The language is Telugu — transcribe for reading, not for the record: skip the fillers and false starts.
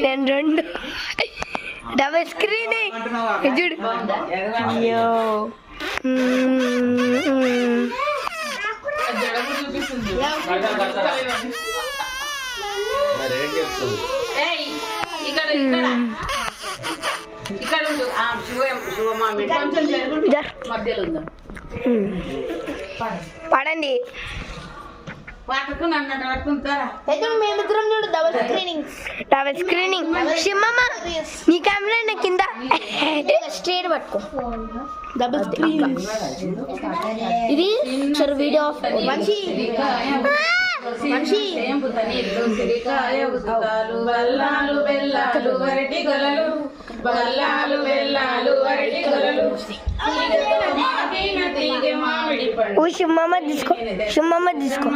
నేను 2 డబుల్ స్క్రీనింగ్ చూడు. అయ్యో పడండి. మేమిద్దరం చూడు డబుల్ స్క్రీనింగ్. షిమ్మమ్మ నీ కెమెరా కింద స్ట్రేట్ పట్టుకో. డబుల్ స్క్రీనింగ్ ఇది సరే వీడియో ఆఫ్ మంచి షిమ్మమ్మ తీసుకో.